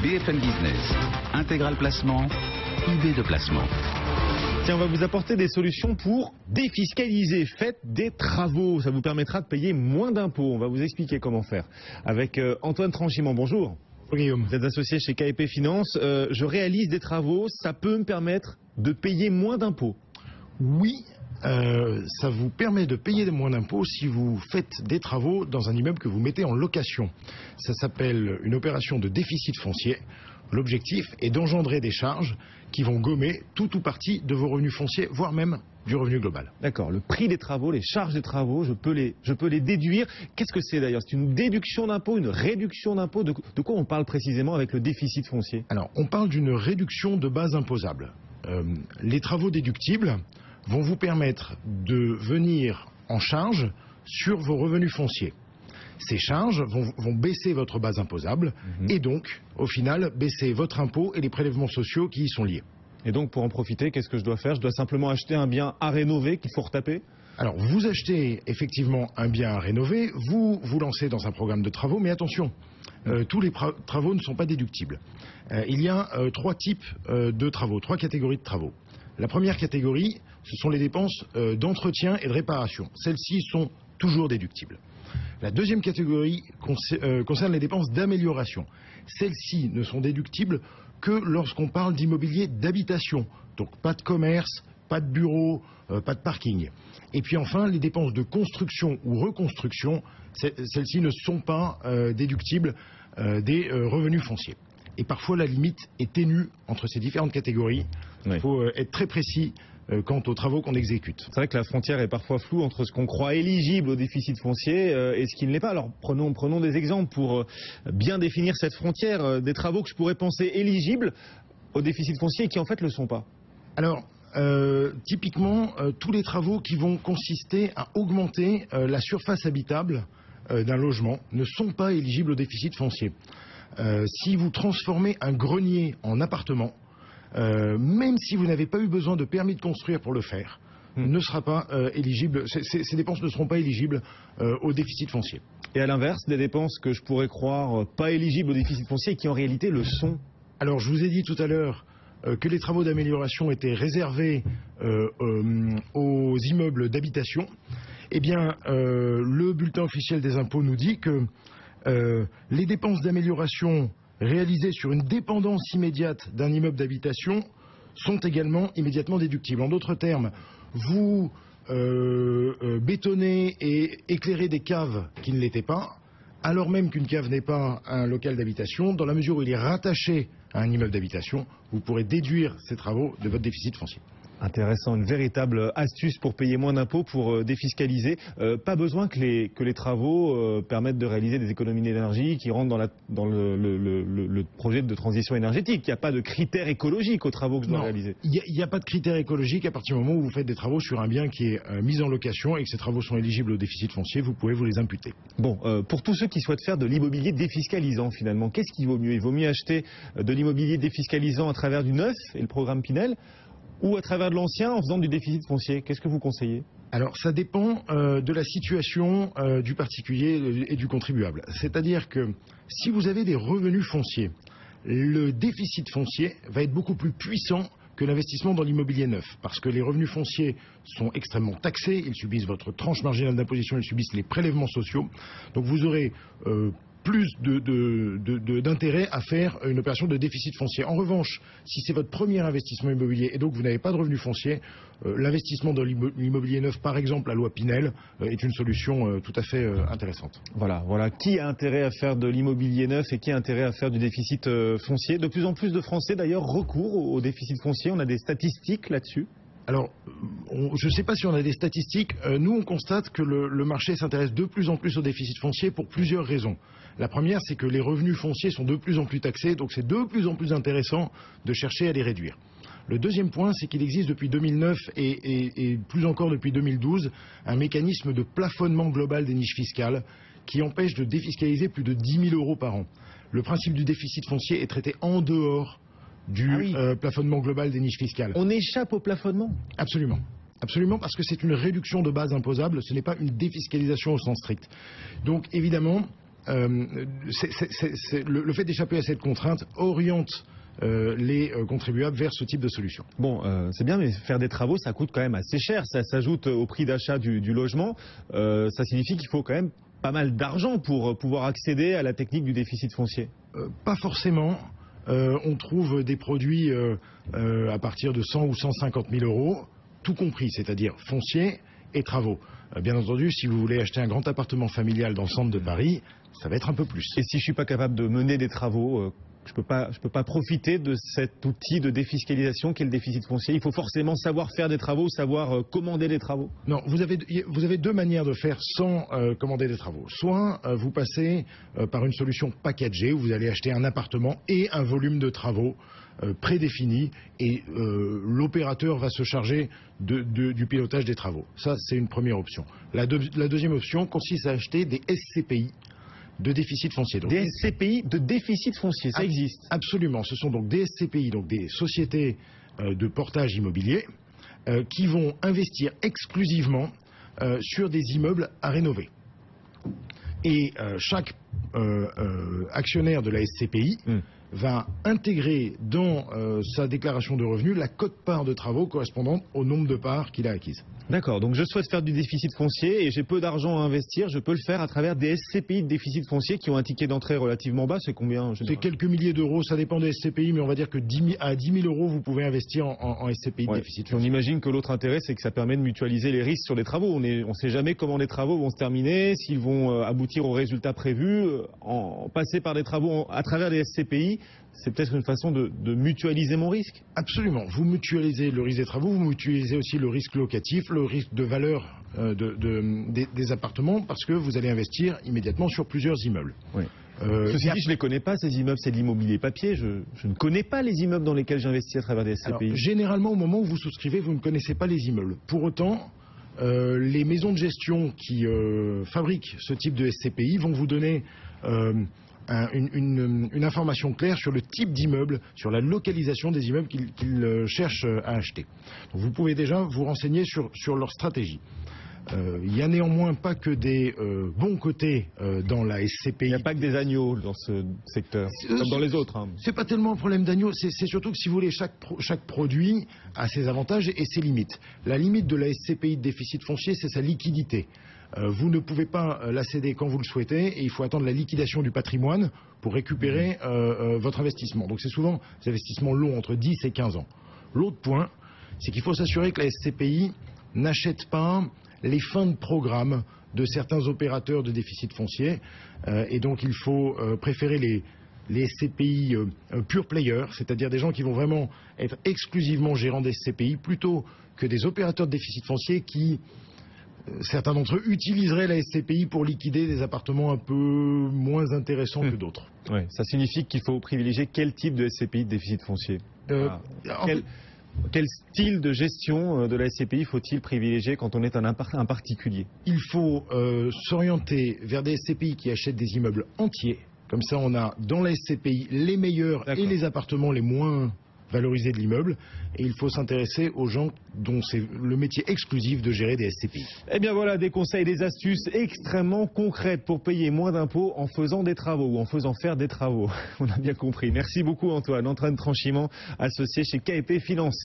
BFM Business, Intégral Placement, idée de placement. Tiens, on va vous apporter des solutions pour défiscaliser. Faites des travaux, ça vous permettra de payer moins d'impôts. On va vous expliquer comment faire. Avec Antoine Tranchimont, bonjour. Bonjour Guillaume. Vous êtes associé chez KEP Finance. Je réalise des travaux, ça peut me permettre de payer moins d'impôts. Oui, ça vous permet de payer moins d'impôts si vous faites des travaux dans un immeuble que vous mettez en location. Ça s'appelle une opération de déficit foncier. L'objectif est d'engendrer des charges qui vont gommer tout ou partie de vos revenus fonciers, voire même du revenu global. D'accord, le prix des travaux, les charges des travaux, je peux les déduire. Qu'est-ce que c'est d'ailleurs? C'est une déduction d'impôt, une réduction d'impôt? De quoi on parle précisément avec le déficit foncier? Alors, on parle d'une réduction de base imposable. Les travaux déductibles vont vous permettre de venir en charge sur vos revenus fonciers. Ces charges vont baisser votre base imposable et donc, au final, baisser votre impôt et les prélèvements sociaux qui y sont liés. Et donc, pour en profiter, qu'est-ce que je dois faire? Je dois simplement acheter un bien à rénover qu'il faut retaper? Alors, vous achetez effectivement un bien à rénover, vous vous lancez dans un programme de travaux, mais attention, tous les travaux ne sont pas déductibles. Il y a trois types de travaux, trois catégories de travaux. La première catégorie, ce sont les dépenses d'entretien et de réparation. Celles-ci sont toujours déductibles. La deuxième catégorie concerne les dépenses d'amélioration. Celles-ci ne sont déductibles que lorsqu'on parle d'immobilier d'habitation. Donc pas de commerce, pas de bureau, pas de parking. Et puis enfin, les dépenses de construction ou reconstruction, celles-ci ne sont pas déductibles des revenus fonciers. Et parfois la limite est ténue entre ces différentes catégories. Il faut être très précis quant aux travaux qu'on exécute. C'est vrai que la frontière est parfois floue entre ce qu'on croit éligible au déficit foncier et ce qui ne l'est pas. Alors prenons des exemples pour bien définir cette frontière, des travaux que je pourrais penser éligibles au déficit foncier et qui en fait ne le sont pas. Alors, typiquement, tous les travaux qui vont consister à augmenter la surface habitable d'un logement ne sont pas éligibles au déficit foncier. Si vous transformez un grenier en appartement, même si vous n'avez pas eu besoin de permis de construire pour le faire, ne sera pas éligible. Ces dépenses ne seront pas éligibles au déficit foncier. Et à l'inverse, des dépenses que je pourrais croire pas éligibles au déficit foncier et qui en réalité le sont. Alors je vous ai dit tout à l'heure que les travaux d'amélioration étaient réservés aux immeubles d'habitation. Eh bien, le bulletin officiel des impôts nous dit que les dépenses d'amélioration réalisées sur une dépendance immédiate d'un immeuble d'habitation sont également immédiatement déductibles. En d'autres termes, vous bétonnez et éclairez des caves qui ne l'étaient pas, alors même qu'une cave n'est pas un local d'habitation, dans la mesure où il est rattaché à un immeuble d'habitation, vous pourrez déduire ces travaux de votre déficit foncier. Intéressant, une véritable astuce pour payer moins d'impôts, pour défiscaliser. Pas besoin que les travaux permettent de réaliser des économies d'énergie qui rentrent dans le projet de transition énergétique. Il n'y a pas de critères écologiques aux travaux que je dois réaliser. Il n'y a pas de critères écologiques à partir du moment où vous faites des travaux sur un bien qui est mis en location et que ces travaux sont éligibles au déficit foncier, vous pouvez vous les imputer. Bon, pour tous ceux qui souhaitent faire de l'immobilier défiscalisant finalement, qu'est-ce qu'il vaut mieux? Il vaut mieux acheter de l'immobilier défiscalisant à travers du neuf et le programme Pinel, ou à travers de l'ancien en faisant du déficit foncier? Qu'est-ce que vous conseillez? Alors ça dépend de la situation du particulier et du contribuable. C'est-à-dire que si vous avez des revenus fonciers, le déficit foncier va être beaucoup plus puissant que l'investissement dans l'immobilier neuf. Parce que les revenus fonciers sont extrêmement taxés, ils subissent votre tranche marginale d'imposition, ils subissent les prélèvements sociaux. Donc vous aurez plus d'intérêt à faire une opération de déficit foncier. En revanche, si c'est votre premier investissement immobilier et donc vous n'avez pas de revenus fonciers, l'investissement dans l'immobilier neuf, par exemple la loi Pinel, est une solution tout à fait intéressante. Voilà. Qui a intérêt à faire de l'immobilier neuf et qui a intérêt à faire du déficit foncier? De plus en plus de Français d'ailleurs recourent au déficit foncier. On a des statistiques là-dessus? Alors, je ne sais pas si on a des statistiques. Nous, on constate que le marché s'intéresse de plus en plus au déficit foncier pour plusieurs raisons. La première, c'est que les revenus fonciers sont de plus en plus taxés, donc c'est de plus en plus intéressant de chercher à les réduire. Le deuxième point, c'est qu'il existe depuis 2009 et plus encore depuis 2012 un mécanisme de plafonnement global des niches fiscales qui empêche de défiscaliser plus de 10 000 € par an. Le principe du déficit foncier est traité en dehors du plafonnement global des niches fiscales. On échappe au plafonnement? Absolument. Absolument, parce que c'est une réduction de base imposable, ce n'est pas une défiscalisation au sens strict. Donc évidemment, le fait d'échapper à cette contrainte oriente les contribuables vers ce type de solution. Bon, c'est bien, mais faire des travaux, ça coûte quand même assez cher. Ça s'ajoute au prix d'achat du logement. Ça signifie qu'il faut quand même pas mal d'argent pour pouvoir accéder à la technique du déficit foncier. Pas forcément. On trouve des produits à partir de 100 ou 150 000 euros, tout compris, c'est-à-dire foncier et travaux. Bien entendu, si vous voulez acheter un grand appartement familial dans le centre de Paris, ça va être un peu plus. Et si je suis pas capable de mener des travaux, je peux pas profiter de cet outil de défiscalisation qu'est le déficit foncier. Il faut forcément savoir faire des travaux, savoir commander des travaux. Non, vous avez deux manières de faire sans commander des travaux. Soit vous passez par une solution packagée où vous allez acheter un appartement et un volume de travaux prédéfini et l'opérateur va se charger du pilotage des travaux. Ça, c'est une première option. La deuxième option consiste à acheter des SCPI de déficit foncier. Donc, des SCPI de déficit foncier, ça existe? Absolument. Ce sont donc des SCPI, donc des sociétés de portage immobilier, qui vont investir exclusivement sur des immeubles à rénover. Et chaque actionnaire de la SCPI va intégrer dans sa déclaration de revenus la quote-part de travaux correspondante au nombre de parts qu'il a acquises. D'accord, donc je souhaite faire du déficit foncier et j'ai peu d'argent à investir, je peux le faire à travers des SCPI de déficit foncier qui ont un ticket d'entrée relativement bas, c'est combien? C'est quelques milliers d'euros, ça dépend des SCPI, mais on va dire que à 10 000 euros, vous pouvez investir en SCPI de déficit foncier. On imagine que l'autre intérêt, c'est que ça permet de mutualiser les risques sur les travaux. On ne sait jamais comment les travaux vont se terminer, s'ils vont aboutir aux résultats prévus. Passer par des travaux à travers des SCPI, c'est peut-être une façon de mutualiser mon risque. Absolument. Vous mutualisez le risque des travaux, vous mutualisez aussi le risque locatif, le risque de valeur des appartements, parce que vous allez investir immédiatement sur plusieurs immeubles. Oui. Ceci dit, je ne les connais pas, ces immeubles, c'est de l'immobilier papier. Je ne connais pas les immeubles dans lesquels j'investis à travers des SCPI. Alors, généralement, au moment où vous souscrivez, vous ne connaissez pas les immeubles. Pour autant, les maisons de gestion qui fabriquent ce type de SCPI vont vous donner une information claire sur le type d'immeuble, sur la localisation des immeubles qu'ils cherchent à acheter. Donc vous pouvez déjà vous renseigner sur leur stratégie. Il n'y a néanmoins pas que des bons côtés dans la SCPI. Il n'y a pas que des agneaux dans ce secteur, comme dans les autres. Hein. C'est pas tellement un problème d'agneau, c'est surtout que si vous voulez, chaque produit a ses avantages et ses limites. La limite de la SCPI de déficit foncier, c'est sa liquidité. Vous ne pouvez pas la céder quand vous le souhaitez et il faut attendre la liquidation du patrimoine pour récupérer votre investissement. Donc c'est souvent des investissements longs, entre 10 et 15 ans. L'autre point, c'est qu'il faut s'assurer que la SCPI n'achète pas les fins de programme de certains opérateurs de déficit foncier. Et donc il faut préférer les SCPI pure player, c'est-à-dire des gens qui vont vraiment être exclusivement gérants des SCPI, plutôt que des opérateurs de déficit foncier qui... Certains d'entre eux utiliseraient la SCPI pour liquider des appartements un peu moins intéressants que d'autres. Oui, ça signifie qu'il faut privilégier quel type de SCPI de déficit foncier? Quel style de gestion de la SCPI faut-il privilégier quand on est un particulier? Il faut s'orienter vers des SCPI qui achètent des immeubles entiers. Comme ça, on a dans la SCPI les meilleurs et les appartements les moins valorisés de l'immeuble. Et il faut s'intéresser aux gens dont c'est le métier exclusif de gérer des SCPI. Eh bien voilà, des conseils, des astuces extrêmement concrètes pour payer moins d'impôts en faisant des travaux ou en faisant faire des travaux. On a bien compris. Merci beaucoup Antoine, Antoine Tranchimant, associé chez KEP Finance.